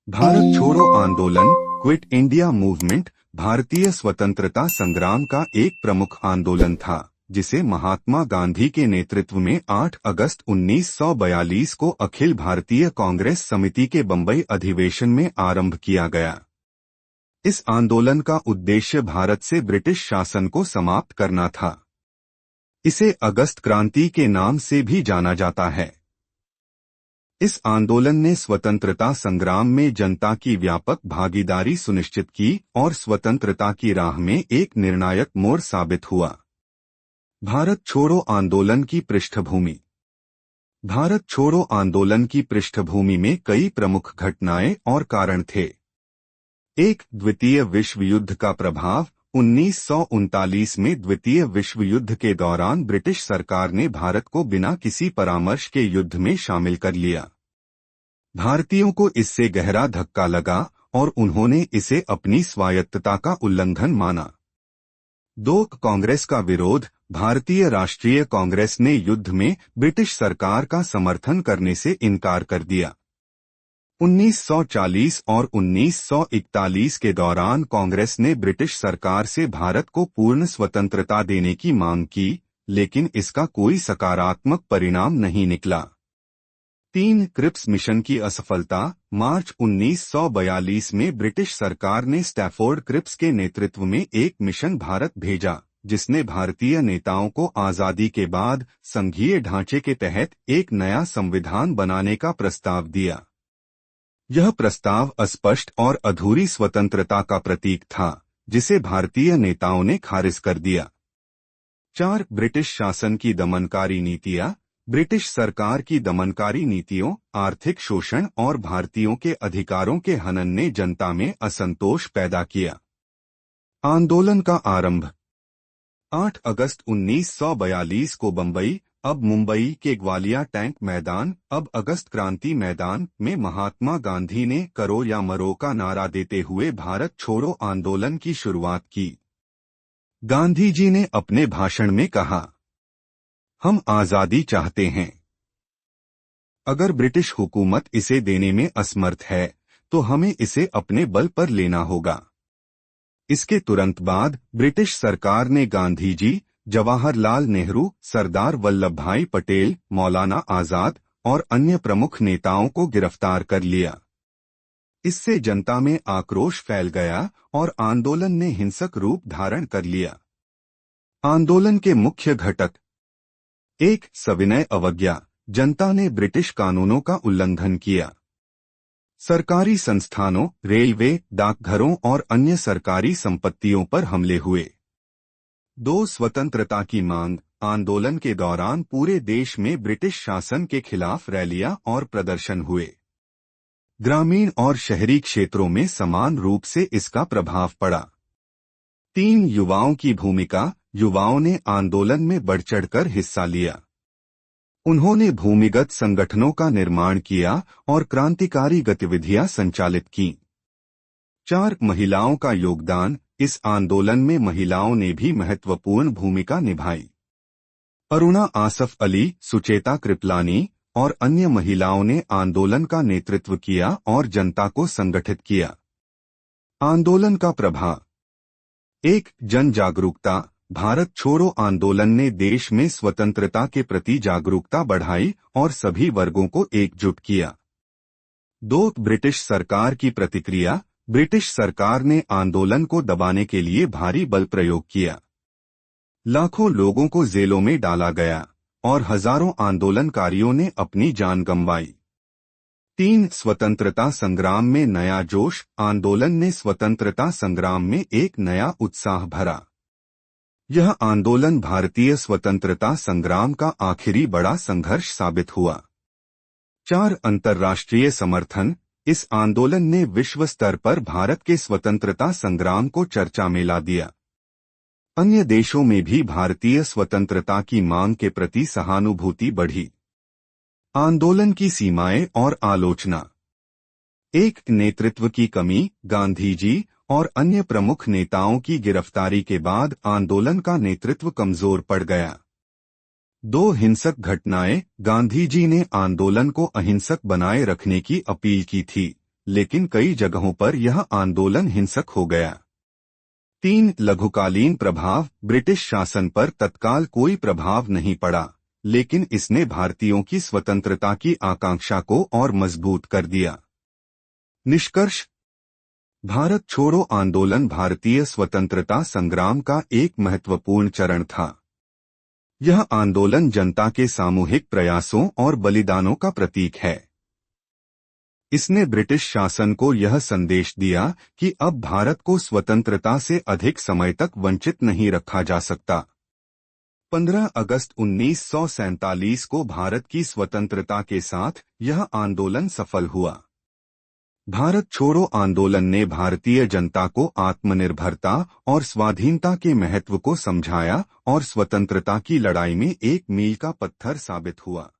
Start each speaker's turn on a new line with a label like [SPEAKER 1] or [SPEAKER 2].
[SPEAKER 1] भारत छोड़ो आंदोलन, quit India movement, भारतीय स्वतंत्रता संग्राम का एक प्रमुख आंदोलन था, जिसे महात्मा गांधी के नेतृत्व में 8 अगस्त 1942 को अखिल भारतीय कांग्रेस समिति के बंबई अधिवेशन में आरंभ किया गया। इस आंदोलन का उद्देश्य भारत से ब्रिटिश शासन को समाप्त करना था। इसे अगस्त क्रांति के नाम से भी जाना जाता है। इस आंदोलन ने स्वतंत्रता संग्राम में जनता की व्यापक भागीदारी सुनिश्चित की और स्वतंत्रता की राह में एक निर्णायक मोड़ साबित हुआ। भारत छोड़ो आंदोलन की पृष्ठभूमि। भारत छोड़ो आंदोलन की पृष्ठभूमि में कई प्रमुख घटनाएं और कारण थे। एक, द्वितीय विश्व युद्ध का प्रभाव। 1939 में द्वितीय विश्व युद्ध के दौरान ब्रिटिश सरकार ने भारत को बिना किसी परामर्श के युद्ध में शामिल कर लिया। भारतीयों को इससे गहरा धक्का लगा और उन्होंने इसे अपनी स्वायत्तता का उल्लंघन माना। 2, कांग्रेस का विरोध। भारतीय राष्ट्रीय कांग्रेस ने युद्ध में ब्रिटिश सरकार का समर्थन करने से इनकार कर दिया। 1940 और 1941 के दौरान कांग्रेस ने ब्रिटिश सरकार से भारत को पूर्ण स्वतंत्रता देने की मांग की, लेकिन इसका कोई सकारात्मक परिणाम नहीं निकला। 3, क्रिप्स मिशन की असफलता। मार्च 1942 में ब्रिटिश सरकार ने स्टैफोर्ड क्रिप्स के नेतृत्व में एक मिशन भारत भेजा, जिसने भारतीय नेताओं को आजादी के बाद संघीय ढांचे के तहत एक नया संविधान बनाने का प्रस्ताव दिया। यह प्रस्ताव अस्पष्ट और अधूरी स्वतंत्रता का प्रतीक था, जिसे भारतीय नेताओं ने खारिज कर दिया। 4, ब्रिटिश शासन की दमनकारी नीतियां। ब्रिटिश सरकार की दमनकारी नीतियों, आर्थिक शोषण और भारतीयों के अधिकारों के हनन ने जनता में असंतोष पैदा किया। आंदोलन का आरंभ। 8 अगस्त 1942 को बंबई, अब मुंबई के ग्वालिया टैंक मैदान, अब अगस्त क्रांति मैदान में महात्मा गांधी ने करो या मरो का नारा देते हुए भारत छोड़ो आंदोलन की शुरुआत की। गांधी जी ने अपने भाषण में कहा, हम आजादी चाहते हैं। अगर ब्रिटिश हुकूमत इसे देने में असमर्थ है, तो हमें इसे अपने बल पर लेना होगा। इसके तुरंत बाद ब्रिटिश सरकार ने गांधी जी, जवाहरलाल नेहरू, सरदार वल्लभ भाई पटेल, मौलाना आजाद और अन्य प्रमुख नेताओं को गिरफ्तार कर लिया। इससे जनता में आक्रोश फैल गया और आंदोलन ने हिंसक रूप धारण कर लिया। आंदोलन के मुख्य घटक। 1, सविनय अवज्ञा। जनता ने ब्रिटिश कानूनों का उल्लंघन किया। सरकारी संस्थानों, रेलवे, डाकघरों और अन्य सरकारी संपत्तियों पर हमले हुए। 2, स्वतंत्रता की मांग। आंदोलन के दौरान पूरे देश में ब्रिटिश शासन के खिलाफ रैलियां और प्रदर्शन हुए। ग्रामीण और शहरी क्षेत्रों में समान रूप से इसका प्रभाव पड़ा। 3, युवाओं की भूमिका। युवाओं ने आंदोलन में बढ़-चढ़कर हिस्सा लिया। उन्होंने भूमिगत संगठनों का निर्माण किया और क्रांतिकारी गतिविधियां संचालित की। 4, महिलाओं का योगदान। इस आंदोलन में महिलाओं ने भी महत्वपूर्ण भूमिका निभाई। अरुणा आसफ अली, सुचेता कृपलानी और अन्य महिलाओं ने आंदोलन का नेतृत्व किया और जनता को संगठित किया। आंदोलन का प्रभाव। 1, जन जागरूकता। भारत छोड़ो आंदोलन ने देश में स्वतंत्रता के प्रति जागरूकता बढ़ाई और सभी वर्गों को एकजुट किया। 2, ब्रिटिश सरकार की प्रतिक्रिया। ब्रिटिश सरकार ने आंदोलन को दबाने के लिए भारी बल प्रयोग किया। लाखों लोगों को जेलों में डाला गया और हजारों आंदोलनकारियों ने अपनी जान गंवाई। 3, स्वतंत्रता संग्राम में नया जोश। आंदोलन ने स्वतंत्रता संग्राम में एक नया उत्साह भरा। यह आंदोलन भारतीय स्वतंत्रता संग्राम का आखिरी बड़ा संघर्ष साबित हुआ। 4, अंतर्राष्ट्रीय समर्थन। इस आंदोलन ने विश्व स्तर पर भारत के स्वतंत्रता संग्राम को चर्चा में ला दिया। अन्य देशों में भी भारतीय स्वतंत्रता की मांग के प्रति सहानुभूति बढ़ी। आंदोलन की सीमाएं और आलोचना। 1, नेतृत्व की कमी। गांधी जी और अन्य प्रमुख नेताओं की गिरफ्तारी के बाद आंदोलन का नेतृत्व कमजोर पड़ गया। 2, हिंसक घटनाएं। गांधी जी ने आंदोलन को अहिंसक बनाए रखने की अपील की थी, लेकिन कई जगहों पर यह आंदोलन हिंसक हो गया। 3. लघुकालीन प्रभाव। ब्रिटिश शासन पर तत्काल कोई प्रभाव नहीं पड़ा, लेकिन इसने भारतीयों की स्वतंत्रता की आकांक्षा को और मजबूत कर दिया। निष्कर्ष। भारत छोड़ो आंदोलन भारतीय स्वतंत्रता संग्राम का एक महत्वपूर्ण चरण था। यह आंदोलन जनता के सामूहिक प्रयासों और बलिदानों का प्रतीक है। इसने ब्रिटिश शासन को यह संदेश दिया कि अब भारत को स्वतंत्रता से अधिक समय तक वंचित नहीं रखा जा सकता। 15 अगस्त 1947 को भारत की स्वतंत्रता के साथ यह आंदोलन सफल हुआ। भारत छोड़ो आंदोलन ने भारतीय जनता को आत्मनिर्भरता और स्वाधीनता के महत्व को समझाया और स्वतंत्रता की लड़ाई में एक मील का पत्थर साबित हुआ।